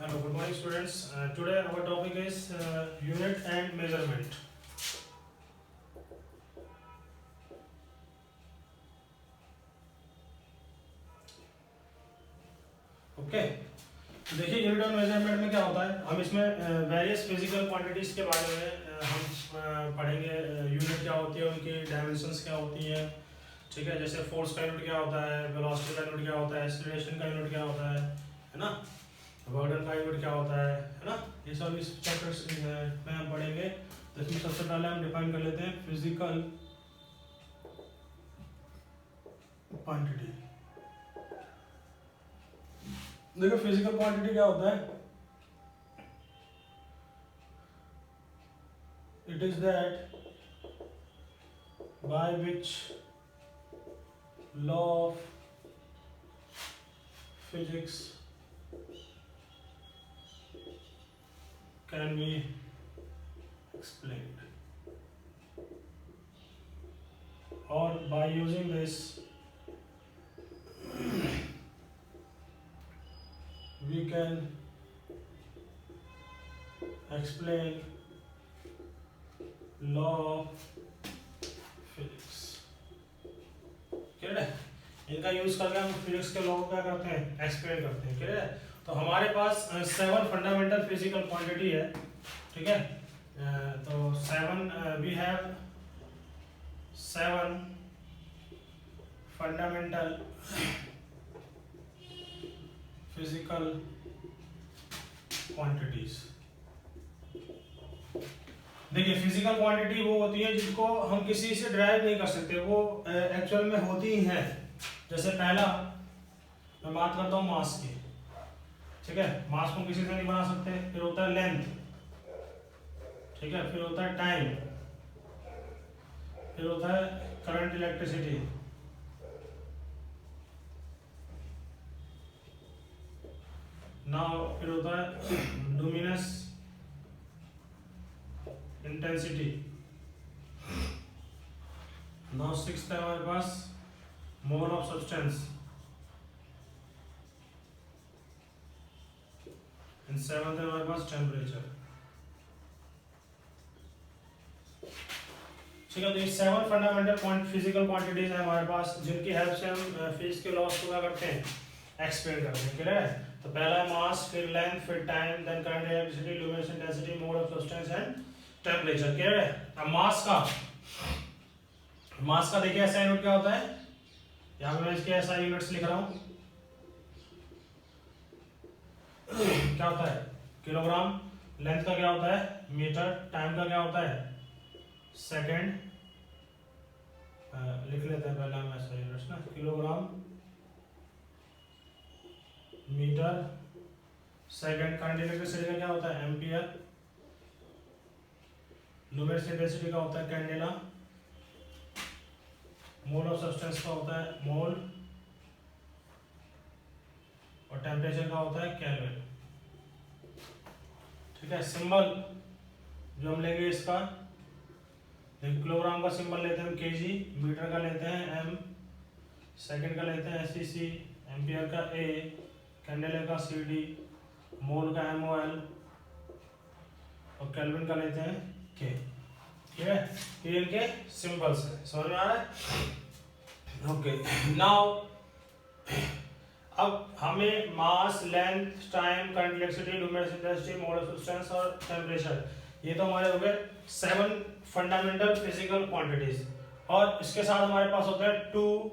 Hello, good morning, students. Today our topic is unit and measurement. Okay, देखिए unit और measurement में क्या होता है। हम इसमें वेरियस फिजिकल क्वांटिटीज के बारे में हम पढ़ेंगे। यूनिट क्या होती है, उनकी डायमेंशंस क्या होती हैं, ठीक है। जैसे फोर्स का यूनिट क्या होता है, वेलोसिटी का यूनिट क्या होता है, एक्सीलरेशन का यूनिट क्या होता है ना, वर्डन का यूनिट क्या होता है ना। ये सब इस चैप्टर्स में हम पढ़ेंगे। तो इसमें सबसे पहले हम डिफाइन कर लेते हैं फिजिकल क्वांटिटी। देखो फिजिकल क्वांटिटी क्या होता है। It is that by which law of physics can be explained, or by using this we can explain law of physics। Clear है। इनका यूज करके हम फिजिक्स के लॉ को क्या करते हैं, एक्सप्लेन करते हैं। क्लियर है। तो हमारे पास 7 फंडामेंटल फिजिकल क्वांटिटी है, ठीक है। तो 7 we have 7 fundamental physical quantities. देखिए फिजिकल क्वांटिटी वो होती है जिनको हम किसी से डिराइव नहीं कर सकते, वो एक्चुअल में होती ही है। जैसे पहला मैं बात करता हूँ मास की, ठीक है। मास को किसी से नहीं बना सकते। फिर होता है लेंथ, ठीक है। फिर होता है टाइम, फिर होता है करंट इलेक्ट्रिसिटी, नाउ फिर होता है लुमिनस इंटेंसिटी। नाउ 6th है हमारे पास mole of substance, and 7th है हमारे पास टेम्परेचर। ठीक है। तो ये 7 फंडामेंटल फिजिकल क्वांटिटीज है हमारे पास, जिनकी हेल्प से हम फिजिक्स के लॉस को क्या करते हैं, एक्सप्लेन करते हैं। क्लियर है। तो पहला है मास, फिर लेंथ, फिर time, then current electricity, luminous intensity, mode of substance and temperature. Clear है। अब मास का देखिए ऐसा यूनिट क्या होता है। यहाँ पे मैं इसके ऐसा यूनिट्स लिख रहा हूँ। क्या होता है, किलोग्राम। लेंथ का क्या होता है, मीटर। टाइम का क्या होता है, सेकेंड। लिख लेते हैं पहले हम ऐसा यूनिट्स ना, kilogram, metre, second. Current electricity का क्या होता है, एम्पियर। लुमिनस इंटेंसिटी का होता है कैंडेला। मोल ऑफ सब्सटेंस का होता है मोल, और टेम्परेचर का होता है केल्विन। ठीक है। सिंबल जो हम लेंगे इसका, किलोग्राम का सिंबल लेते हैं हम केजी, मीटर का लेते हैं एम, सेकंड का लेते हैं एससीसी, एम्पियर का ए, कैंडेला का सीडी, मोल का एमओएल, और केल्विन का लेते हैं के। ठीक है। ये इनके सिंबल्स हैं। समझ में आ रहा है। ओके। नाउ अब हमें mass, length, time, current electricity, luminous intensity, mode of substance और टेम्परेचर, ये तो हमारे हो गए 7 फंडामेंटल फिजिकल क्वांटिटीज। और इसके साथ हमारे पास होता है 2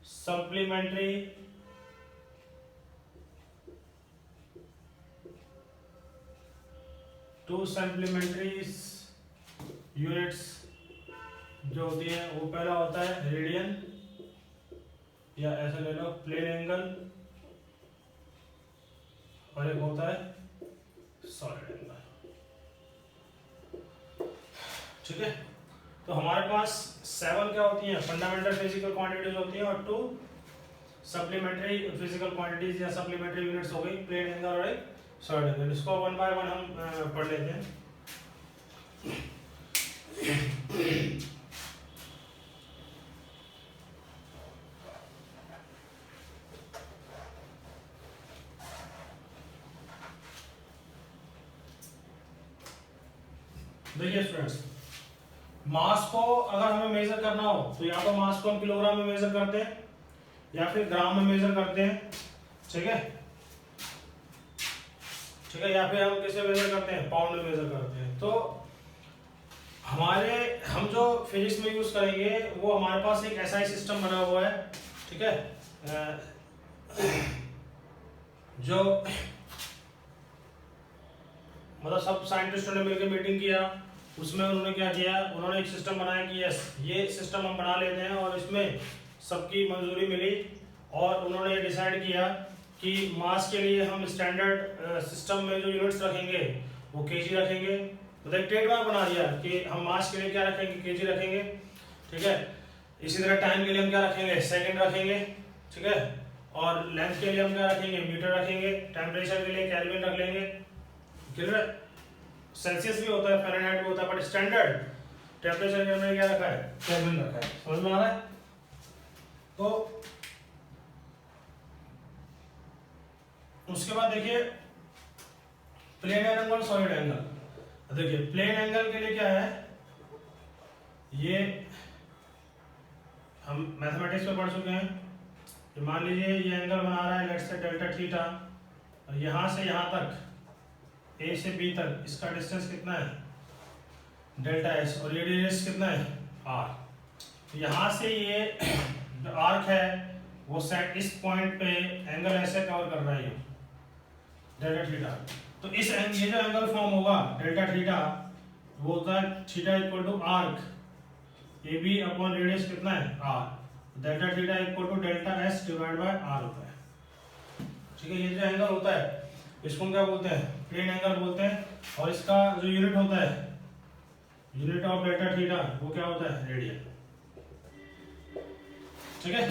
सप्लीमेंट्री यूनिट्स जो होती है। वो पहला होता है रेडियन, या ऐसा ले लो प्लेन एंगल, और एक होता है सॉलिड एंगल। ठीक है। तो हमारे पास 7 क्या होती हैं, फंडामेंटल फिजिकल क्वांटिटीज होती हैं, और 2 सप्लीमेंट्री फिजिकल क्वांटिटीज या सप्लीमेंट्री यूनिट्स हो गई, प्लेन एंगल और एक सॉलिड एंगल। इसको 1 बाय 1 हम पढ़ लेते हैं। देखिए स्टूडेंट्स, मास को अगर हमें मेजर करना हो तो या तो मास को हम किलोग्राम में मेजर करते हैं या फिर ग्राम में मेजर करते हैं, ठीक है, ठीक है, या फिर हम किसे मेजर करते हैं, पाउंड में मेजर करते हैं। तो हम जो फिजिक्स में यूज करेंगे वो हमारे पास एक ऐसा ही सिस्टम बना हुआ है, ठीक है, जो मतलब सब साइंटिस्टों ने मिलकर मीटिंग किया, उसमें उन्होंने क्या किया, उन्होंने एक सिस्टम बनाया कि यस ये सिस्टम हम बना लेते हैं, और इसमें सबकी मंजूरी मिली और उन्होंने ये डिसाइड किया कि मास के लिए हम स्टैंडर्ड सिस्टम में जो यूनिट्स रखेंगे वो केजी रखेंगे। तो एक ट्रेडमार्क बना दिया कि हम मास के लिए क्या रखेंगे, केजी रखेंगे, ठीक है। इसी तरह टाइम के लिए हम क्या रखेंगे, सेकंड रखेंगे, ठीक है, और लेंथ के लिए हम क्या रखेंगे, मीटर रखेंगे, टेम्परेचर के लिए केल्विन रख लेंगे, क्लियर। सेल्सियस भी होता है, फ़ारेनहाइट भी होता है, बट स्टैंडर्ड टेम्परेचर के लिए क्या रखा है, केल्विन रखा है, समझ में आ रहा है। तो उसके बाद देखिए प्लेन एंगल और सॉलिड एंगल। देखिए प्लेन एंगल के लिए क्या है, ये हम मैथमेटिक्स में पढ़ चुके हैं कि मान लीजिए ये एंगल बना रहा है लेट्स से डेल्टा थीटा, और यहाँ से यहाँ तक ए से बी तक इसका डिस्टेंस कितना है, डेल्टा एस, और ये रेडियस कितना है, आर। तो यहाँ से ये जो आर्क है वो सेट इस पॉइंट पे एंगल ऐसे कवर कर रहा है, डेल्टा थीटा। तो इस ये जो एंगल फॉर्म होगा डेल्टा थीटा, वो होता है theta equal to arc A B upon radius कितना है, R. Delta theta equal to delta S divide by R होता है, ठीक है। ये जो एंगल होता है इसको हम क्या बोलते हैं, प्लेन एंगल बोलते हैं, और इसका जो यूनिट होता है, यूनिट ऑफ डेल्टा थीटा, वो क्या होता है, रेडियन, ठीक है।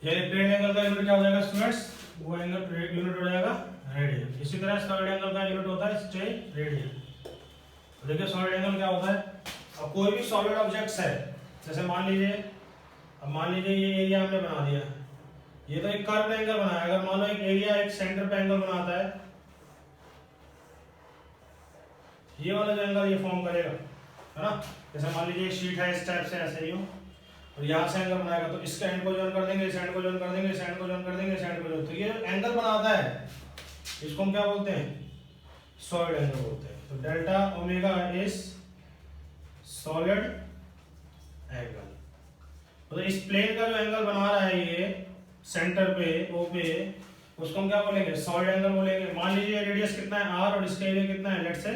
यानी प्लेन एंगल का यूनिट क्या हो जाएगा स्टूडेंट्स, वो एंगल यूनिट हो जाएगा रेडियन। इसी तरह सॉलिड एंगल का यूनिट होता है स्ट्रेट रेडियन। देखिए सॉलिड एंगल क्या होता है, अब कोई भी सॉलिड ऑब्जेक्ट्स है, जैसे मान लीजिए ये एरिया हमने बना दिया, ये तो एक कर्व एंगल बनाया, अगर मान लो एक एरिया एक सेंटर पे एंगल बनाता है, ये वाला जो एंगल ये फॉर्म करेगा, है ना। जैसे मान लीजिए एक शीट है इस टाइप से, ऐसे ही हो, और यहाँ से एंगल बनाएगा, तो इस एंड को ज्वाइन कर देंगे, इस एंड को ज्वाइन कर देंगे, इस एंड को ज्वाइन कर देंगे, इस एंड को ज्वाइन, तो ये एंगल बनाता है, इसको हम क्या बोलते हैं, सॉलिड एंगल बोलते हैं। तो delta omega is solid angle. तो इस प्लेन का जो एंगल बना रहा है ये सेंटर पे ओ पे, उसको हम क्या बोलेंगे, सॉलिड एंगल बोलेंगे। मान लीजिए रेडियस कितना है आर और इसका एरिया कितना है, लेट्स से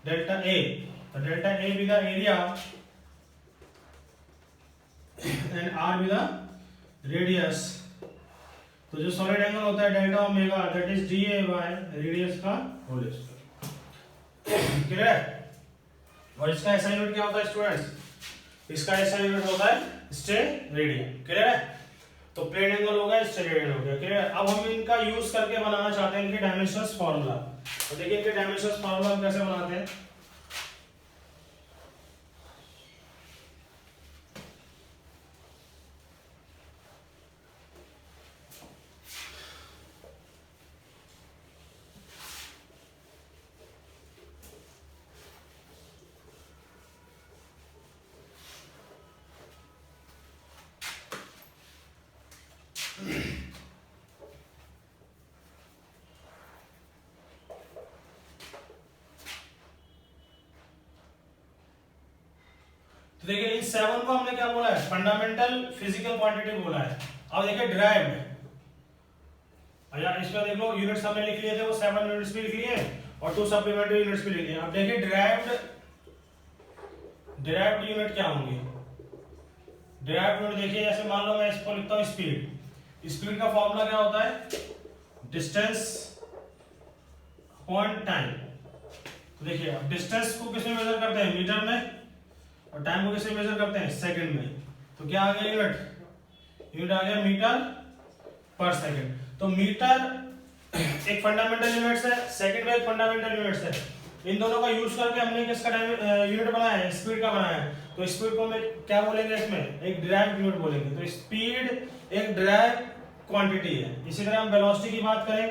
डेल्टा ए, तो delta A be the area and R be the radius. तो जो सॉलिड एंगल होता है delta omega that is D A by radius का होल स्क्वायर, क्लियर है। और इसका ऐसा यूनिट क्या होता है स्टूडेंट्स, इसका ऐसा यूनिट होता है स्टेरेडियन, क्लियर है। तो प्लेन एंगल हो गया, स्टेरेडियन हो गया, क्लियर है। अब हम इनका यूज करके बनाना चाहते हैं इनके डायमेंशंस फार्मूला। तो देखिए इनके डायमेंशंस फार्मूला हम कैसे बनाते हैं। तो देखिए इन 7 को हमने क्या बोला है, फंडामेंटल फिजिकल क्वांटिटी बोला है। अब देखिए डिराइव्ड, या इसमें देख लो यूनिट्स हमने लिख लिए थे, वो 7 यूनिट्स भी लिख लिए और 2 सप्लीमेंट्री यूनिट्स भी लिख लिए। अब देखिए डिराइव्ड यूनिट क्या होंगे। डिराइव्ड यूनिट देखिए, जैसे मान लो मैं इसको लिखता हूँ स्पीड। स्पीड का फॉर्मूला क्या होता है, डिस्टेंस अपॉन टाइम। तो देखिए अब डिस्टेंस को किसमें मेजर करते हैं, मीटर में, और टाइम को किसमें मेजर करते हैं, सेकंड में। तो क्या आ गया यूनिट आ गया मीटर पर सेकंड। तो मीटर एक फंडामेंटल यूनिट्स है, सेकंड में एक फंडामेंटल यूनिट्स है। इन दोनों का यूज करके हमने किसका यूनिट बनाया है, स्पीड का बनाया है। तो स्पीड को हम क्या बोलेंगे, इसमें एक डिराइव्ड यूनिट बोलेंगे। तो स्पीड एक डिराइव्ड क्वांटिटी है। इसी तरह हम वेलोसिटी की बात करें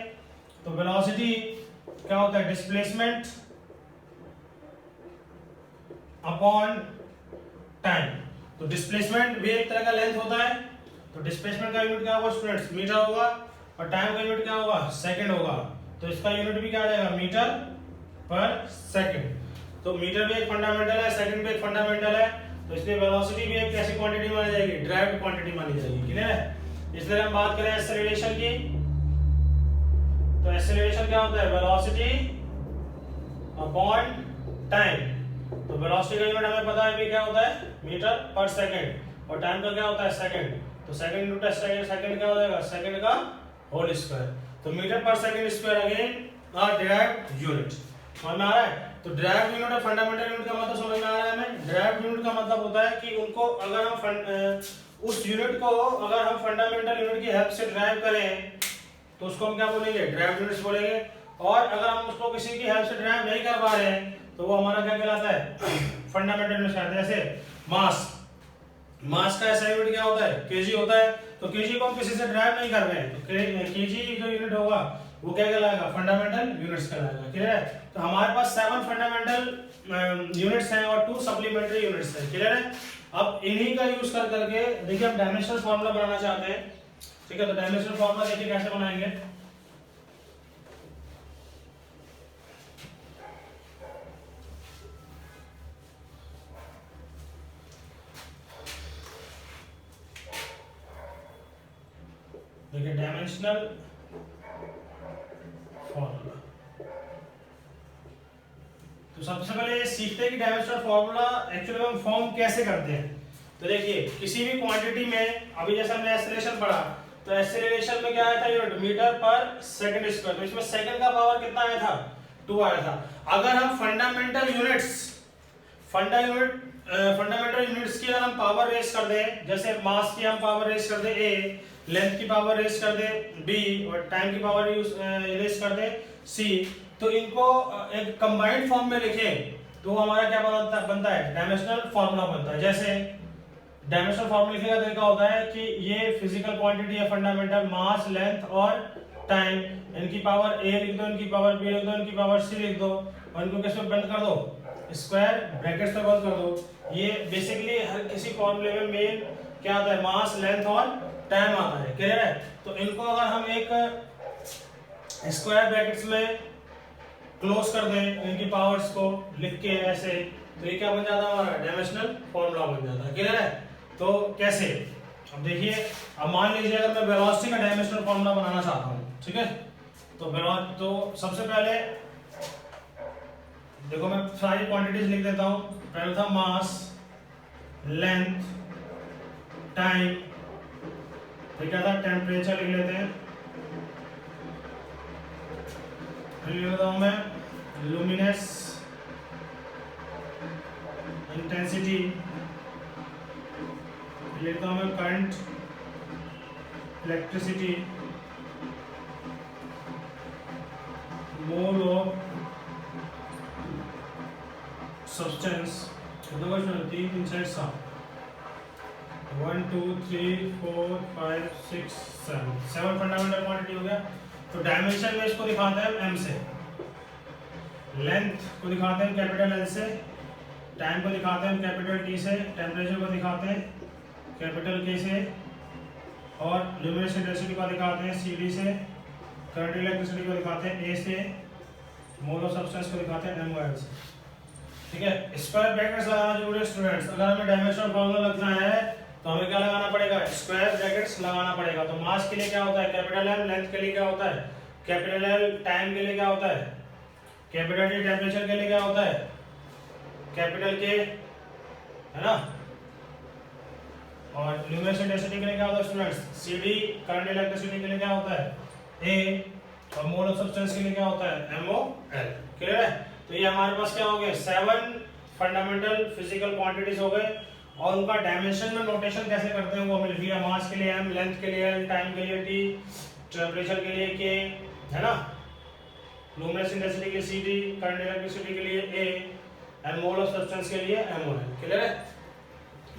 तो वेलोसिटी क्या होता है, डिस्प्लेसमेंट अपॉन टाइम। तो डिस्प्लेसमेंट भी एक तरह का लेंथ होता है, तो डिस्प्लेसमेंट का यूनिट क्या होगा स्टूडेंट्स, मीटर होगा, और टाइम का यूनिट क्या होगा, सेकंड होगा। तो इसका यूनिट भी क्या आ जाएगा, मीटर पर सेकंड। तो मीटर भी एक फंडामेंटल है, सेकंड भी एक फंडामेंटल है, तो इसलिए वेलोसिटी भी एक कैसी क्वांटिटी मानी जाएगी, ड्राइव्ड क्वांटिटी मानी जाएगी। क्लियर है? इसलिए हम बात करें एक्सेलरेशन की, तो एक्सेलरेशन क्या होता है, वेलोसिटी अपॉन टाइम। तो वेलोसिटी का यूनिट हमें पता है भी क्या होता है, मीटर पर सेकंड, और टाइम का क्या होता है, सेकंड। तो सेकंड इंटू सेकंड क्या हो जाएगा, सेकंड का होल स्क्वायर। तो मीटर पर second square again are derived unit. समझ में आ रहा है? तो डिराइव्ड यूनिट और फंडामेंटल यूनिट का मतलब समझ में आ रहा है हमें। डिराइव्ड यूनिट का मतलब होता है कि उनको अगर हम उस यूनिट को अगर हम फंडामेंटल यूनिट की हेल्प से डिराइव करें तो उसको हम क्या बोलेंगे, डिराइव्ड यूनिट्स बोलेंगे। और अगर हम उसको किसी की हेल्प से डिराइव नहीं कर पा रहे हैं तो वो हमारा क्या कहलाता है, फंडामेंटल यूनिट कहलाता है। जैसे मास का ऐसा यूनिट क्या होता है, केजी होता है। तो केजी को हम किसी से डिराइव नहीं कर रहे हैं, तो केजी जो यूनिट होगा वो क्या कहलाएगा, फंडामेंटल यूनिट्स कहलाएगा। क्लियर है? तो हमारे पास 7 फंडामेंटल यूनिट्स हैं और 2 सप्लीमेंट्री यूनिट्स हैं। क्लियर है? अब इन्हीं का यूज कर करके देखिए हम डायमेंशनल फार्मूला बनाना चाहते हैं। ठीक है, तो डायमेंशनल फार्मूला देखिए कैसे बनाएंगे। देखिए डायमेंशनल फार्मूला, तो सबसे पहले ये सीखते हैं कि डायमेंशनल फार्मूला एक्चुअली हम फॉर्म कैसे करते हैं। तो देखिए किसी भी क्वांटिटी में, अभी जैसे हमने एक्सेलरेशन पढ़ा, तो एक्सेलरेशन में क्या आया था यूनिट, मीटर पर सेकंड स्क्वायर। तो इसमें सेकंड का पावर कितना आया था, 2 आया था। अगर हम फंडामेंटल यूनिट्स की अगर हम पावर रेस कर दें, जैसे मास की हम पावर रेस कर दें a, लेंथ की पावर रेस कर दें b, और टाइम की पावर रेस कर दें c, तो इनको एक कंबाइंड फॉर्म में लिखें तो हमारा क्या बनता है, डायमेंशनल फार्मूला बनता है। जैसे डायमेंशनल फार्मूला लिखने का तरीका होता है कि ये फिजिकल क्वांटिटी है, फंडामेंटल मास, लेंथ और टाइम, इनकी पावर a लिख दो, इनकी पावर b लिख दो, इनकी पावर c लिख दो, और इनको किस में बंद कर दो, स्क्वायर ब्रैकेट्स में बंद कर दो। ये बेसिकली हर किसी फॉर्मूले में मेन क्या आता है, मास, लेंथ और टाइम आता है। क्लियर है? तो इनको अगर हम एक स्क्वायर ब्रैकेट्स में क्लोज कर दें, इनकी पावर्स को लिख के ऐसे, तो ये क्या बन जाता है, हमारा डायमेंशनल फॉर्मूला बन जाता है। क्लियर है? तो कैसे, अब देखिए, अब मान लीजिए अगर मैं वेलोसिटी का डायमेंशनल फॉर्मूला बनाना चाहता हूँ, ठीक है, तो सबसे पहले देखो मैं सारी क्वांटिटीज लिख देता हूँ। पहले था मास, लेंथ, टाइम, फिर क्या था, टेम्परेचर लिख लेते हैं, फिर लिख देता हूँ मैं लुमिनेस इंटेंसिटी, लिखता हूँ मैं current, electricity, mole of substance, 3 4 7 1 2 3 4 5 6 7 fundamental quantity हो गया। तो डायमेंशन में इसको दिखाते हैं एम से, लेंथ को दिखाते हैं कैपिटल एल से, टाइम को दिखाते हैं कैपिटल टी से, टेम्परेचर को दिखाते हैं कैपिटल के से, और ल्यूमिनेस इंटेंसिटी को दिखाते हैं सी डी से, करंट इलेक्ट्रिसिटी को दिखाते हैं ए से, मोल ऑफ सब्सटेंस को दिखाते हैं एम एल से। ठीक है, स्क्वायर ब्रैकेट्स लगाना जरूरी है स्टूडेंट्स। अगर हमें डायमेंशनल फार्मूला लगना है तो हमें क्या लगाना पड़ेगा, स्क्वायर ब्रैकेट्स लगाना पड़ेगा। तो मास के लिए क्या होता है, कैपिटल एम, लेंथ के लिए क्या होता है, कैपिटल एल, टाइम के लिए क्या होता है, कैपिटल टी, टेम्परेचर के लिए क्या होता है, कैपिटल के, है ना, और ल्यूमिनेस इंटेंसिटी के लिए क्या होता है students, C D, current electricity के लिए क्या होता है ए, और मोल ऑफ सब्सटेंस के लिए क्या होता है एम ओ एल। क्लियर है? तो ये हमारे पास क्या हो गए, 7 फंडामेंटल फिजिकल क्वांटिटीज हो गए, और उनका डायमेंशन में नोटेशन कैसे करते हैं वो हमें लिख लिया। मास के लिए एम, लेंथ के लिए एल, टाइम के लिए टी, टेम्परेचर के लिए के, है ना, लुमिनेस इंटेंसिटी के लिए सी डी, करंट इलेक्ट्रिसिटी के लिए ए, एंड मोल ऑफ सब्सटेंस के लिए एम ओ एल। क्लियर है?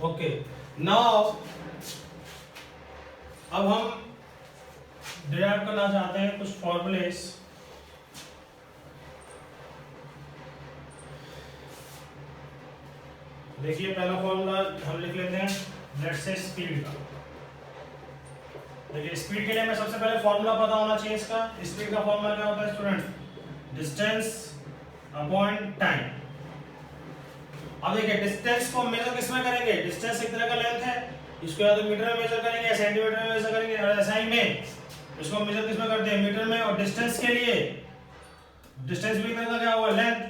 ओके, नाउ अब हम डिराइव करना चाहते हैं कुछ फॉर्मूलेस। देखिए पहला फॉर्मूला हम लिख लेते हैं, लेट्स से स्पीड का। देखिए स्पीड के लिए हमें सबसे पहले फॉर्मूला पता होना चाहिए इसका। स्पीड का फॉर्मूला क्या होता है स्टूडेंट? Distance upon time. अब देखिए डिस्टेंस को मेजर किस में करेंगे? डिस्टेंस एक तरह का लेंथ है, इसको या तो मीटर में मेजर करेंगे या सेंटीमीटर में मेजर करेंगे, और ऐसा ही में इसको मेजर किस में करते हैं? मीटर में। और डिस्टेंस के लिए, डिस्टेंस भी का क्या हुआ? लेंथ,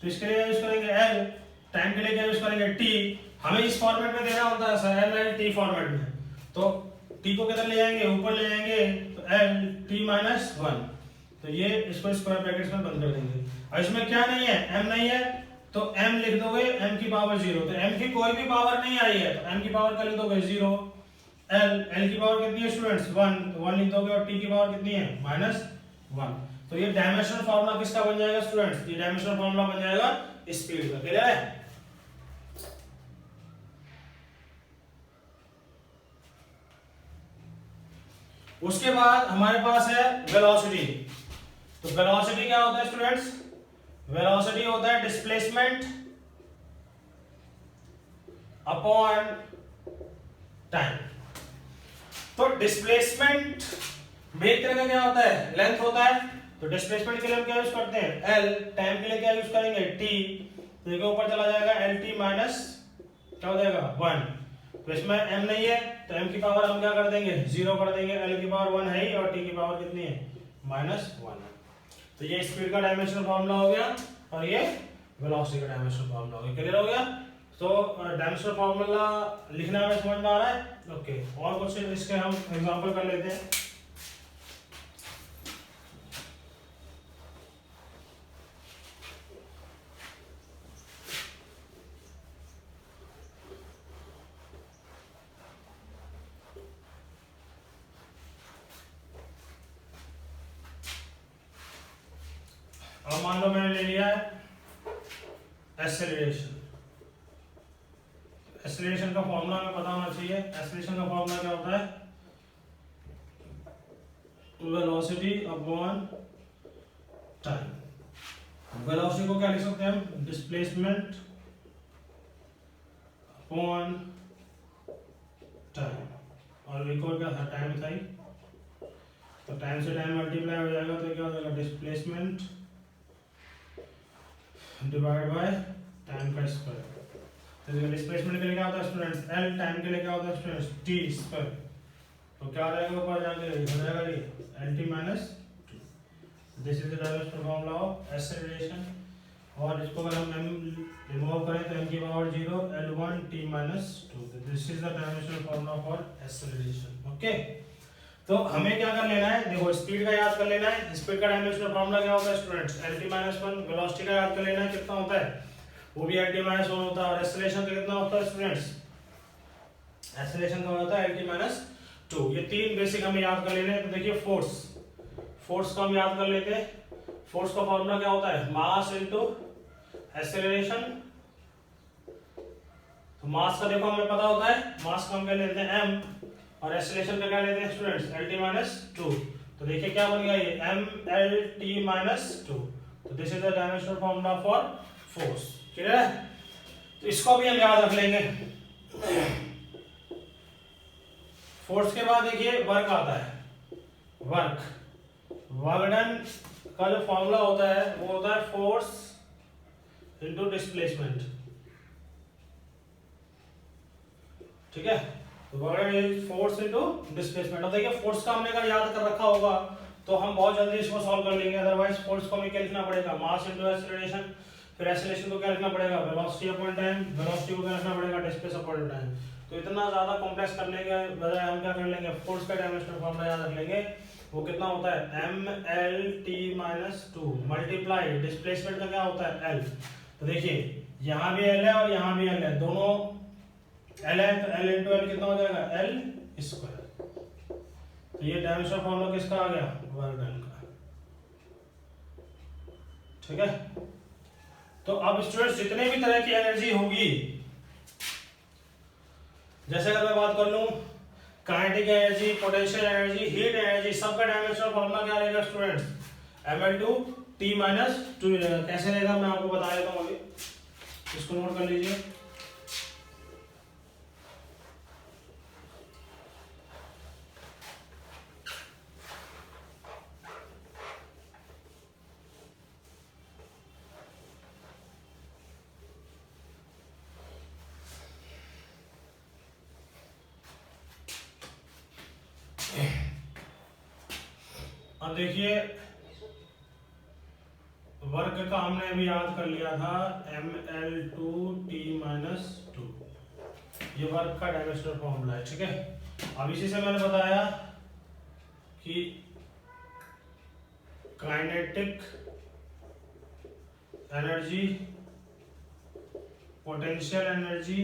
तो इसके लिए यूज करेंगे एल। टाइम के लिए क्या यूज करेंगे? टी। हमें इस फॉर्मेट में देना होता है sir, L L T format में। तो टी को किधर ले जाएंगे? ऊपर ले जाएंगे, तो एल टी माइनस 1। तो ये इसको स्क्वायर ब्रैकेट्स में बंद कर देंगे। और इसमें क्या नहीं है? एम नहीं है, तो m लिख दोगे m की पावर 0। तो m की कोई भी पावर नहीं आई है, तो m की पावर क्या लिख दोगे? 0। l की पावर कितनी है स्टूडेंट्स? 1, तो 1 लिख दोगे। और t की पावर कितनी है? -1। तो ये डायमेंशनल फार्मूला किसका बन जाएगा स्टूडेंट्स? ये डायमेंशनल फार्मूला बन जाएगा स्पीड का। क्लियर है? उसके बाद हमारे पास है वेलोसिटी। तो वेलोसिटी क्या होता है स्टूडेंट्स? वेलोसिटी होता है डिस्प्लेसमेंट अपॉन टाइम। तो डिस्प्लेसमेंट भी एक तरह का क्या होता है? लेंथ होता है। तो डिस्प्लेसमेंट के लिए हम क्या यूज करते हैं? एल। टाइम के लिए क्या यूज करेंगे? टी। तो देखो ऊपर चला जाएगा एल टी माइनस क्या हो जाएगा? 1। तो इसमें m नहीं है, तो m की पावर हम क्या कर देंगे? 0 कर देंगे। l की पावर 1 है ही, और t की पावर कितनी है? -1 है। तो ये स्पीड का डायमेंशनल फार्मूला हो गया, और ये वेलोसिटी का डायमेंशनल फार्मूला हो गया। क्लियर हो गया? तो डायमेंशनल फार्मूला लिखना में समझ में आ रहा है? ओके। और कुछ इसके हम एग्जांपल कर लेते हैं। अब मान लो मैंने ले लिया है एक्सेलरेशन। एक्सेलरेशन का फॉर्मूला हमें पता होना चाहिए। एक्सेलरेशन का फॉर्मूला क्या होता है? Velocity upon time. वेलोसिटी को क्या लिख सकते हैं हम? Displacement upon time. और रिकॉर्ड क्या था? टाइम था ही, तो टाइम से टाइम मल्टीप्लाई हो जाएगा, तो क्या हो जाएगा? डिस्प्लेसमेंट डिवाइड बाय टाइम का स्क्वायर। तो डिस्प्लेसमेंट के लिए क्या होता है स्टूडेंट्स? एल। टाइम के लिए क्या होता है स्टूडेंट्स? T square. तो क्या आ जाएगा ऊपर जाके? हो जाएगा ये L T minus 2। This is the dimensional formula of acceleration. और इसको अगर हम m रिमूव करें तो m की power 0, l1 t minus 2। This is the dimensional formula for acceleration. Okay. तो हमें क्या कर लेना है? देखो स्पीड का याद कर लेना है। स्पीड का डायमेंशनल फार्मूला क्या होता है स्टूडेंट्स? lt-1। वेलोसिटी का याद कर लेना है, कितना होता है? वो भी lt-1 होता है। और एक्सेलरेशन का कितना होता है स्टूडेंट्स? एक्सेलरेशन का होता है lt-2। ये तीन बेसिक हमें याद कर लेने हैं। तो देखिए फोर्स का हम याद कर लेते हैं। फोर्स का फार्मूला क्या होता है? Mass into acceleration. तो मास का देखो हमें पता होता है, मास का हम क्या लेते हैं? m। और एक्सेलरेशन का क्या लेते हैं स्टूडेंट्स? lt-2। तो देखिए क्या बन गया ये? m/t-2। तो this is the dimensional formula for force. Clear है? तो इसको भी हम याद रख लेंगे। फोर्स के बाद देखिए वर्क आता है। वर्क डन का जो फॉर्मूला होता है वो होता है फोर्स इनटू डिस्प्लेसमेंट। ठीक है? तो work is force into displacement. अब देखिए फोर्स का हमने अगर याद कर रखा होगा तो हम बहुत जल्दी इसको सॉल्व कर लेंगे। अदरवाइज फोर्स को हमें क्या लिखना पड़ेगा? Mass into acceleration. फिर एक्सेलरेशन को क्या लिखना पड़ेगा? Velocity upon time. वेलोसिटी को क्या लिखना पड़ेगा? Displace upon time. तो इतना ज्यादा कॉम्प्लेक्स करने के बजाय हम क्या कर लेंगे? फोर्स का डायमेंशनल फार्मूला याद रख लेंगे। वो कितना होता है? m/t-2 मल्टीप्लाई डिस्प्लेसमेंट का क्या होता है? l। तो देखिए यहां भी l है और यहां भी l है, दोनों l है, तो l इंटू l कितना हो जाएगा? l square. तो ये डायमेंशनल फार्मूला किसका आ गया? वर्क डन का। ठीक है? तो अब स्टूडेंट्स जितने भी तरह की एनर्जी होगी, जैसे अगर मैं बात कर लूं kinetic energy, potential energy, heat energy, सबका डायमेंशनल फार्मूला क्या रहेगा स्टूडेंट्स? ml/t-2 रहेगा। कैसे रहेगा मैं आपको बता देता हूं, अभी इसको नोट कर लीजिए। अब देखिए वर्क का हमने अभी याद कर लिया था ml2t-2, ये वर्क का डायमेंशनल फॉर्मूला है, ठीक है। अब इसी से मैंने बताया कि काइनेटिक एनर्जी, पोटेंशियल एनर्जी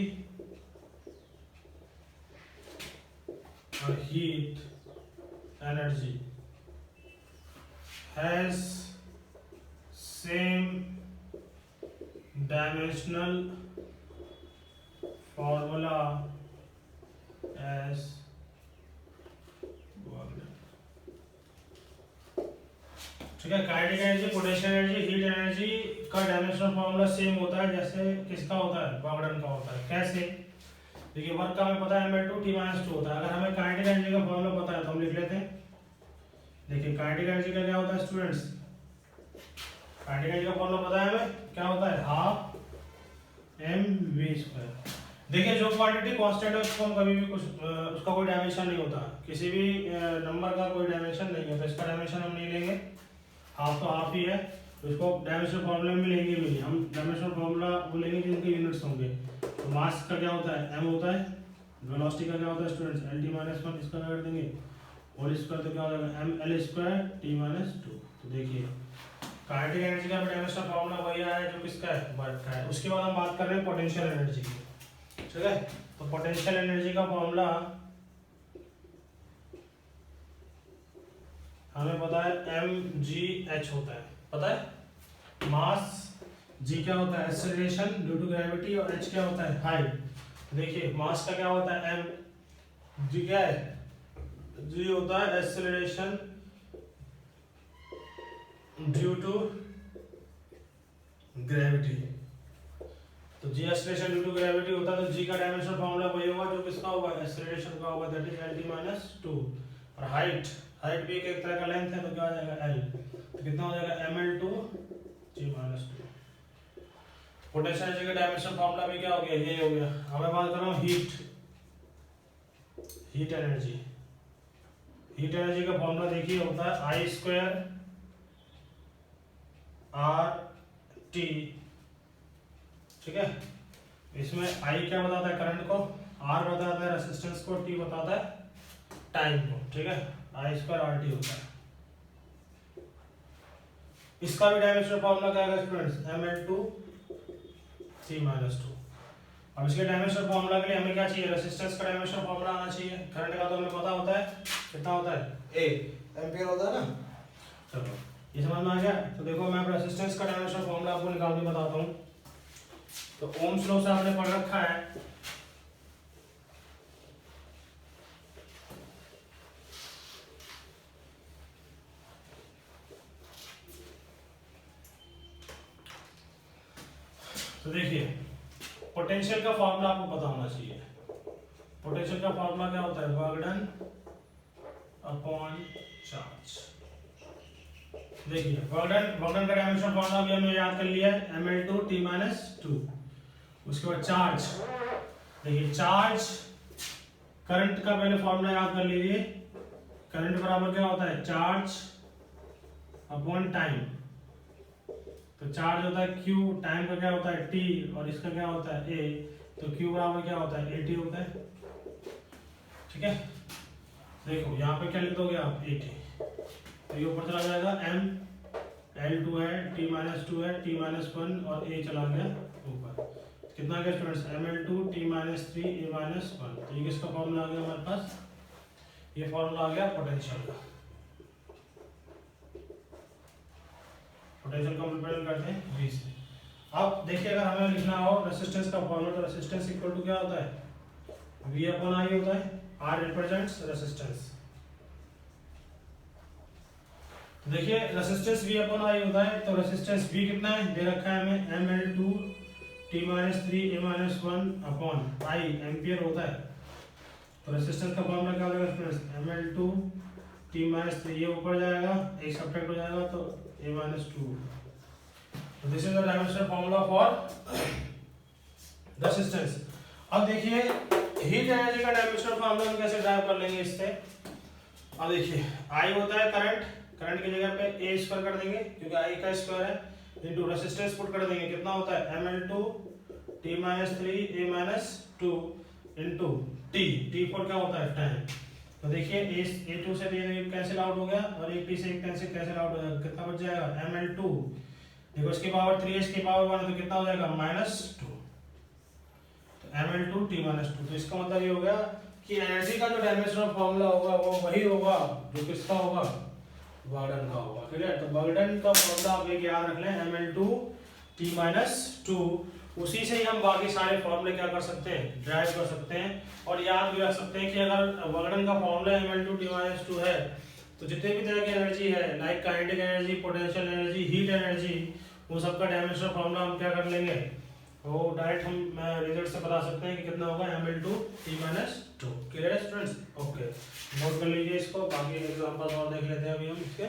और heat energy has same dimensional formula as work, ठीक है। Kinetic energy, potential energy, heat energy का डायमेंशनल फॉर्मूला सेम होता है जैसे किसका होता है, बॉगडन का होता है। कैसे? देखिए वर्क का हमें पता है ml2t-2 होता है। अगर हमें काइनेटिक एनर्जी का फॉर्मूला पता है तो हम लिख लेते हैं। देखिए काइनेटिक एनर्जी का क्या होता है स्टूडेंट्स, काइनेटिक एनर्जी का फॉर्मूला पता है हमें, क्या होता है, हाफ mv²। देखिए जो क्वांटिटी कांस्टेंट है उसको हम कभी भी कुछ उसका कोई डायमेंशन नहीं होता, किसी भी नंबर का कोई डायमेंशन नहीं होता, इसका डायमेंशन हम नहीं लेंगे, हाफ तो हाफ ही है, तो इसको डायमेंशनल फॉर्मूला में लेंगे भी नहीं हम। डायमेंशनल फॉर्मूला वो लेंगे जिनके यूनिट्स होंगे। तो मास का क्या होता है, m होता है, वेलोसिटी का क्या होता है स्टूडेंट्स, lt-1, इसका क्या कर देंगे होल स्क्वायर, तो क्या हो जाएगा ml²t-2। तो देखिए काइनेटिक एनर्जी का डायमेंशनल फॉर्मूला वही आया है जो किसका है, वर्क का है। उसके बाद हम बात कर रहे हैं पोटेंशियल एनर्जी की, ठीक है। तो पोटेंशियल एनर्जी का फॉर्मूला हमें पता है mgh होता है, पता है। मास g क्या होता है, एक्सेलरेशन ड्यू टू ग्रेविटी, और h क्या होता है, हाइट। देखिए मास का क्या होता है m, g क्या है, g होता है एक्सेलरेशन ड्यू टू ग्रेविटी। तो g acceleration due to gravity होता है, तो g का डायमेंशनल फॉर्मूला वही होगा जो किसका होगा, एक्सेलरेशन का होगा, दैट इज lt-2। और हाइट भी एक तरह का लेंथ है, तो क्या हो जाएगा l, तो कितना हो जाएगा ml2t-2। पोटेंशियल एनर्जी का डायमेंशनल फॉर्मूला भी क्या हो गया, ये हो गया। अब मैं बात कर रहा हूँ हीट एनर्जी। हीट एनर्जी का फॉर्मूला देखिए होता है I²RT, ठीक है। इसमें I क्या बताता है, करंट को, R बताता है रेजिस्टेंस को, T बताता है टाइम को, ठीक है। I²RT होता है। इसका भी डायमेंशनल फॉर्मूला क्या है स्टूडेंट्स, ml2t-2। अब इसके डायमेंशनल फॉर्मूला के लिए हमें क्या चाहिए, रेजिस्टेंस का डायमेंशनल फॉर्मूला आना चाहिए। करंट का तो हमें पता होता है, कितना होता है, A एम्पियर होता है ना। चलो ये समझ में आ गया। तो देखो मैं रेजिस्टेंस का डायमेंशनल फॉर्मूला आपको निकाल के बताता हूँ। तो ओम्स लॉ से आपने पढ़ रखा है, तो देखिए पोटेंशियल का फॉर्मूला आपको पता होना चाहिए। पोटेंशियल का फॉर्मूला क्या होता है, वर्क डन अपॉन चार्ज। देखिए वर्क डन का डायमेंशनल फॉर्मूला भी हमने याद कर लिया है, ml2t-2। उसके बाद चार्ज, देखिए चार्ज करंट का पहले फॉर्मूला याद कर लीजिए। करंट बराबर क्या होता है, चार्ज अपॉन टाइम। तो चार्ज होता है Q, टाइम का क्या होता है T, और इसका क्या होता है A। तो Q बराबर क्या होता है, AT होता है, ठीक है। देखो यहाँ पे क्या लिख दोगे आप, AT, तो ये ऊपर चला जाएगा, M L2 है, t-2 है, t-1 और A चला गया ऊपर। कितना गया स्टूडेंट्स, ml2t-3 A-1। तो ये किसका फॉर्मूला आ गया हमारे पास, ये फॉर्मूला आ गया पोटेंशियल का। पोटेंशियल को रिप्रेजेंट करते हैं V से। अब देखिए अगर हमें लिखना हो रेजिस्टेंस का फॉर्मूला, तो रेजिस्टेंस इक्वल टू क्या होता है, V/I होता है। R represents resistance. देखिए रेजिस्टेंस V/I होता है, तो रेजिस्टेंस V कितना है, दे रखा है हमें ml2t-3 A-1 upon I ampere होता है। तो रेजिस्टेंस का फॉर्मूला क्या हो जाएगा स्टूडेंट्स, ml2t-3, ये ऊपर जाएगा, एक सब्ट्रैक्ट हो जाएगा, तो A-2। तो this is the dimensional formula for resistance. अब देखिए हीट एनर्जी का डायमेंशनल फॉर्मूला हम कैसे ड्राइव कर लेंगे इससे। अब देखिए I होता है करंट, करंट की जगह पे ए स्क्वायर कर देंगे क्योंकि आई का स्क्वायर है, इनटू रेजिस्टेंस पुट कर देंगे, कितना होता है ml2 t - 3 a - 2 into t for क्या होता है टाइम। तो देखिए a2 से ये कैंसिल आउट हो गया और एक t से एक कैंसिल आउट हो गया, कितना बच जाएगा ml2, देखो इसकी पावर 3 इसकी पावर 1 तो कितना हो जाएगा -2, तो ml2 t - 2। तो इसका मतलब ये हो गया कि एनर्जी का जो डायमेंशनल फार्मूला होगा वो वही होगा जो किसका होगा, बर्डन का होगा। ठीक है, तो बर्डन का फार्मूला आप एक याद रख लें ml2 t - 2, उसी से ही हम बाकी सारे फॉर्मूले क्या कर सकते हैं, ड्राइव कर सकते हैं। और याद भी रख सकते हैं कि अगर बर्डन का फॉर्मूला ml2 t - 2 है तो जितने भी तरह की एनर्जी है like kinetic energy, potential energy, heat energy, वो सबका डायमेंशनल फार्मूला हम क्या कर लेंगे, वो डायरेक्ट हम रिजल्ट से बता सकते हैं कि कितना होगा ml2 t - 2। क्लियर है स्टूडेंट्स? ओके, नोट कर लीजिए इसको, बाकी एग्जांपल्स और देख लेते हैं अभी हम इसके।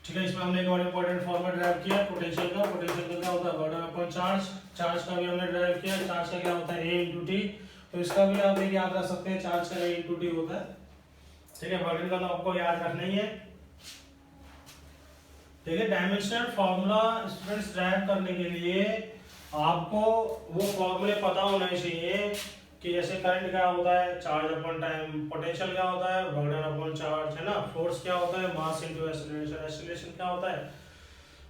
ठीक है, इसमें हमने एक और इंपॉर्टेंट फॉर्मूला ड्राइव किया पोटेंशियल का क्या होता है बर्डन अपॉन चार्ज, चार्ज का भी हमने ड्राइव किया, चार्ज का क्या होता है a × t, तो इसका भी आप एक याद रख सकते हैं, चार्ज का a × t होता है। ठीक है, बर्डन का तो आपको याद रखना ही है। ठीक है, डायमेंशनल फार्मूला स्टूडेंट्स ड्राइव करने के लिए आपको वो फॉर्मूले पता होने चाहिए कि जैसे करंट क्या होता है चार्ज अपॉन टाइम, पोटेंशियल क्या होता है बर्डन अपॉन चार्ज, है ना, फोर्स क्या होता है मास इनटू एक्सीलरेशन, एक्सीलरेशन क्या होता है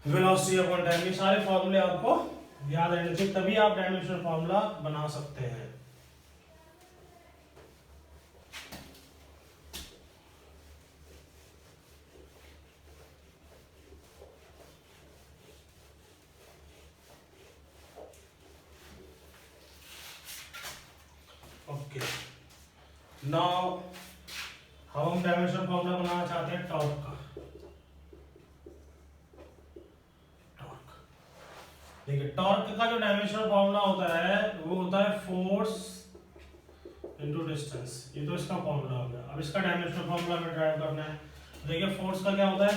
वेलोसिटी अपॉन टाइम। ये सारे फॉर्मूले आपको याद रहने चाहिए, तभी आप डायमेंशनल फार्मूला बना सकते हैं। ओके, नाउ हम डायमेंशनल फार्मूला बनाना चाहते हैं टॉर्क का। देखिए टॉर्क का जो डायमेंशनल फार्मूला होता है वो होता है फोर्स इनटू डिस्टेंस, ये तो इसका फार्मूला हो गया। अब इसका डायमेंशनल फार्मूला हमें ड्राइव करना है। देखिए फोर्स का क्या होता है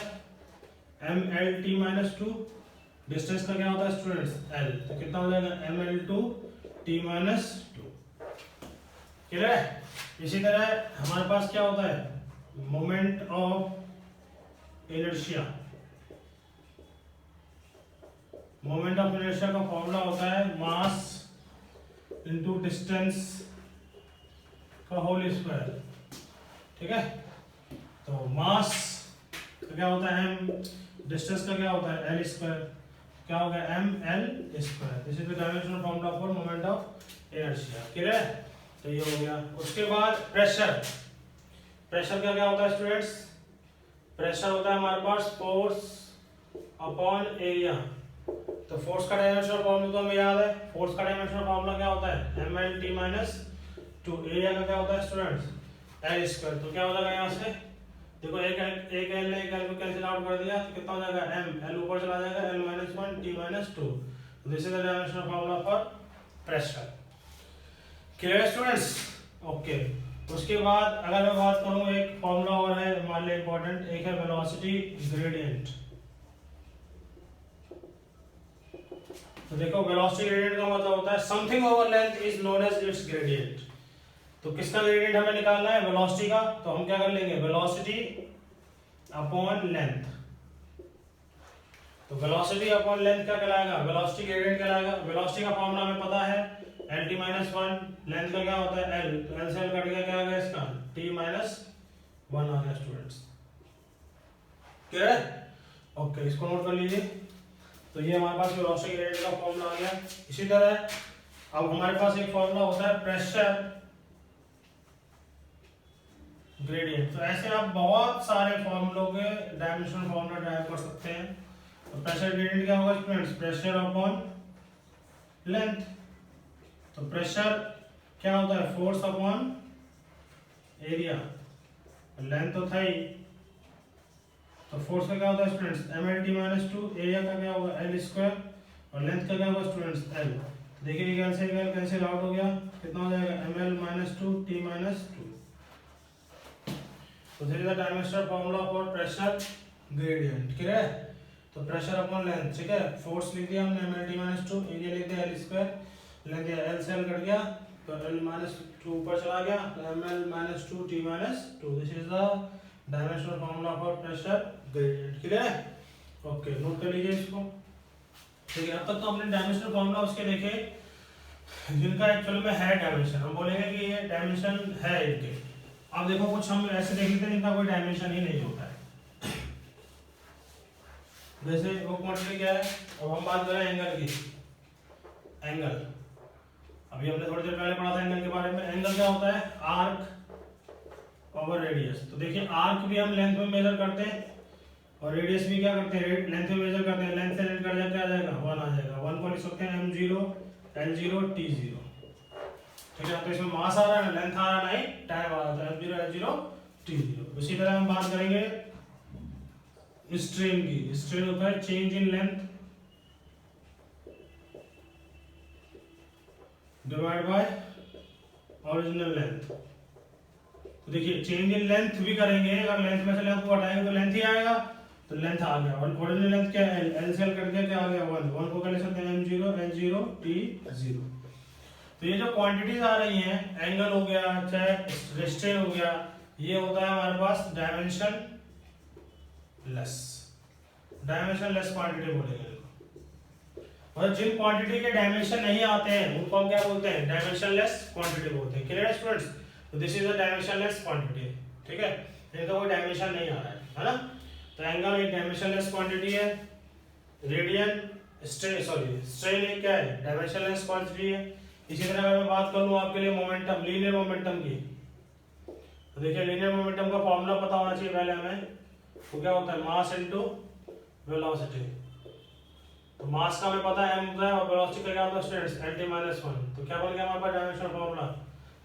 mlt - 2, डिस्टेंस का क्या होता है स्टूडेंट्स l, तो कितना हो जाएगा ml2 t - 2। क्लियर है? इसी तरह हमारे पास क्या होता है moment of inertia, moment of inertia का फॉर्मूला होता है मास इनटू डिस्टेंस का होल स्क्वायर। ठीक है, तो मास का क्या होता है m, डिस्टेंस का क्या होता है l स्क्वायर, क्या हो गया ml square. This is the dimensional formula for moment of inertia. Clear है? तो ये हो गया। उसके बाद प्रेशर, प्रेशर का क्या होता है स्टूडेंट्स, प्रेशर होता है हमारे पास फोर्स अपॉन एरिया। तो फोर्स का डायमेंशनल फॉर्मूला तो हमें याद है, फोर्स का डायमेंशनल फॉर्मूला क्या होता है mlt - 2, एरिया का क्या होता है स्टूडेंट्स l स्क्वायर। तो क्या हो जाएगा यहाँ से, देखो एक l ने एक l को कैंसिल आउट कर दिया तो कितना हो जाएगा m, l ऊपर चला जाएगा l - 1 t - 2। This is the dimensional formula for pressure. Clear students? Okay, उसके बाद अगर मैं बात करूं एक फॉर्मूला और है हमारे लिए इंपॉर्टेंट, एक है वेलोसिटी ग्रेडियंट। तो देखो वेलोसिटी ग्रेडियंट का मतलब होता है something over length is known as its gradient. तो किसका ग्रेडियंट हमें निकालना है, वेलोसिटी का। तो हम क्या कर लेंगे वेलोसिटी अपॉन लेंथ। तो वेलोसिटी अपॉन लेंथ क्या कहलाएगा, वेलोसिटी ग्रेडियंट कहलाएगा। वेलोसिटी का फॉर्मूला हमें पता है lt - 1, लेंथ का क्या होता है l, तो l से l कट गया, क्या आ गया इसका t - 1 आ गया स्टूडेंट्स। क्लियर है? ओके, इसको नोट कर लीजिए। तो ये हमारे पास वेलोसिटी ग्रेडियंट का फॉर्मूला आ गया। इसी तरह अब हमारे पास एक फॉर्मूला होता है प्रेशर ग्रेडियंट। तो ऐसे आप बहुत सारे फॉर्मूलों के डायमेंशनल फॉर्मूला ड्राइव कर सकते हैं। तो प्रेशर ग्रेडियंट क्या होगा स्टूडेंट्स, प्रेशर अपॉन लेंथ। तो प्रेशर क्या होता है फोर्स अपॉन एरिया, लेंथ तो था ही, तो फोर्स का क्या होता है स्टूडेंट्स mlt - 2, एरिया का क्या होगा l स्क्वायर और लेंथ का क्या होगा स्टूडेंट्स l। तो देखिए कैंसिल आउट हो गया, कितना हो जाएगा ml - 2 t - 2। तो this is the dimensional formula for pressure gradient. Clear है? तो प्रेशर अपॉन लेंथ, ठीक है, फोर्स लिख दिया हमने mlt - 2, एरिया लिख दिया l स्क्वायर, लेंथ l से l कट गया तो l - 2 ऊपर चला गया, ml - 2 t - 2। This is the dimensional formula for pressure gradient, clear है? ओके, नोट कर लीजिए इसको। ठीक है, अब तक तो हमने डायमेंशनल फॉर्मूला उसके देखे जिनका एक्चुअल में है डायमेंशन, हम बोलेंगे कि ये डायमेंशन है इनके। अब देखो कुछ हम ऐसे देख लेते हैं जिनका कोई डायमेंशन ही नहीं होता है। जैसे वो क्वांटिटी क्या है, अब हम बात करें एंगल की। एंगल अभी हमने थोड़ी देर पहले पढ़ा था एंगल के बारे में। एंगल क्या होता है, आर्क ओवर रेडियस। तो देखिए आर्क भी हम लेंथ में मेजर करते हैं और रेडियस भी क्या करते हैं, लेंथ में मेजर करते हैं। लेंथ से लेंथ कट जाए क्या आ जाएगा, 1 आ जाएगा। 1 को लिख सकते हैं m0 l0 t0। ठीक है, तो इसमें मास आ रहा है ना, लेंथ आ रहा नहीं, टाइम आ रहा है, m0 l0 t0। इसी तरह हम बात करेंगे स्ट्रेन की। स्ट्रेन होता है change in length divide by original length. तो देखिए चेंज इन लेंथ भी करेंगे, अगर लेंथ में से लेंथ को हटाएंगे तो लेंथ ही आएगा, तो लेंथ आ गया। और ओरिजिनल लेंथ क्या है, एल से एल कट गया, क्या आ गया 1। 1 को क्या लिख सकते हैं, m0 l0 t0। तो ये जो क्वांटिटीज आ रही हैं, एंगल हो गया चाहे स्ट्रेन हो गया, ये होता है हमारे पास dimensionless. Dimensionless quantity बोलेंगे इनको। और जिन क्वांटिटी के डायमेंशन नहीं आते हैं उनको हम क्या बोलते हैं, डायमेंशन लेस क्वांटिटी बोलते हैं। क्लियर है स्टूडेंट्स? तो this is a dimension less quantity. ठीक है, इनका कोई डायमेंशन नहीं आ रहा है ना। तो एंगल एक डायमेंशन लेस क्वांटिटी है, रेडियन स्ट्रेन एक क्या है, डायमेंशन लेस क्वांटिटी है। इसी तरह अगर मैं बात कर लूं आपके लिए मोमेंटम, लीनियर मोमेंटम की, तो देखिए लीनियर मोमेंटम का फॉर्मूला पता होना चाहिए पहले हमें। तो क्या होता है, मास इनटू वेलोसिटी। तो मास का हमें पता है m होता है और वेलोसिटी का क्या होता है स्टूडेंट्स, lt-1। तो क्या बन गया हमारे पास डायमेंशनल फॉर्मूला,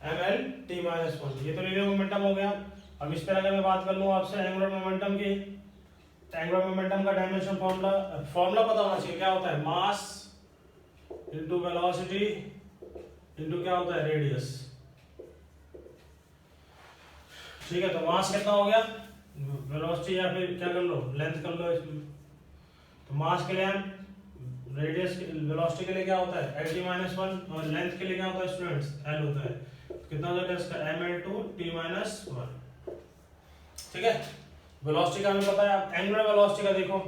mlt-1। ये तो लीनियर मोमेंटम हो गया। अब इस तरह का मैं बात कर लूं आपसे एंगुलर मोमेंटम की, एंगुलर मोमेंटम का डायमेंशन फॉर्मूला पता होना चाहिए। क्या होता है, मास इनटू वेलोसिटी इनटू क्या होता है, रेडियस। ठीक है, तो मास कितना हो गया, वेलोसिटी या फिर क्या कर लो, लेंथ कर लो इसमें। तो मास के लिए हम रेडियस, वेलोसिटी के लिए क्या होता है lt-1 और लेंथ के लिए क्या होता है स्टूडेंट्स, l होता है। तो कितना हो जाएगा इसका, ml/t-1। ठीक है, वेलोसिटी का हमें पता है। अब एंगुलर वेलोसिटी का देखो,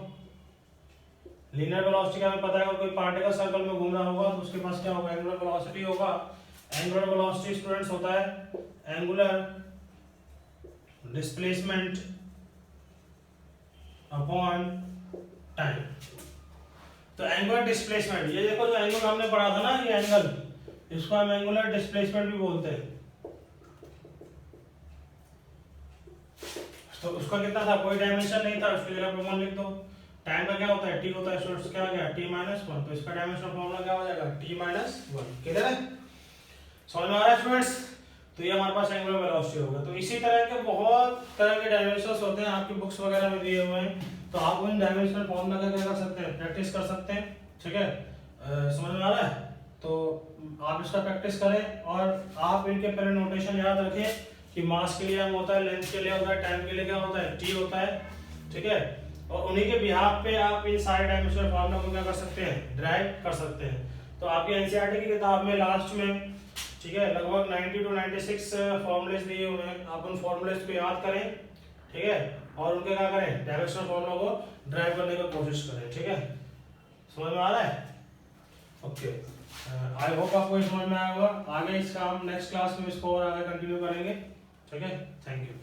लीनियर वेलोसिटी का हमें पता है, अगर कोई पार्टिकल सर्कल में घूम रहा होगा तो उसके पास क्या होगा, एंगुलर वेलोसिटी होगा। एंगुलर वेलोसिटी स्टूडेंट्स होता है एंगुलर डिस्प्लेसमेंट अपॉन टाइम। तो एंगुलर डिस्प्लेसमेंट, ये देखो जो एंगल हमने पढ़ा था ना, ये एंगल, इसको हम एंगुलर डिस्प्लेसमेंट भी बोलते हैं। तो उसका कितना था, कोई डायमेंशन नहीं था, उसकी जगह पे 1 लिख दो। टाइम का क्या होता है, t होता है, स्टूडेंट्स क्या आ गया t-1। तो इसका डायमेंशन फॉर्मूला क्या हो जाएगा, t-1। क्लियर है, समझ में आ रहा है स्टूडेंट्स? तो ये हमारे पास एंगुलर वेलोसिटी होगा। तो इसी तरह के बहुत तरह के डायमेंशंस होते हैं, आपकी बुक्स वगैरह में दिए हुए हैं। तो आप उन डायमेंशनल फॉर्मूला का क्या कर सकते हैं, प्रैक्टिस कर सकते हैं। ठीक है, समझ में आ रहा है? तो आप इसका प्रैक्टिस करें और आप इनके पहले नोटेशन याद रखें कि मास के लिए हम होता है, लेंथ के लिए होता है, टाइम के लिए क्या होता है, t होता है। ठीक है, और उन्हीं के बिहाफ पे आप इन सारे डायमेंशनल फॉर्मूला को क्या कर सकते हैं, ड्राइव कर सकते हैं। तो आपकी एनसीईआरटी की किताब में लास्ट में, ठीक है, लगभग 90 to 96 फॉर्मूलेस दिए हुए हैं। आप उन फॉर्मूलेस को याद करें, ठीक है, और उनके क्या करें, डायमेंशनल फॉर्मूला को ड्राइव करने की कोशिश करें। ठीक है, समझ में आ रहा है? ओके, आई होप आपको समझ में आया होगा। आगे इसका हम नेक्स्ट क्लास में इसको और आगे कंटिन्यू करेंगे। ठीक है, थैंक यू।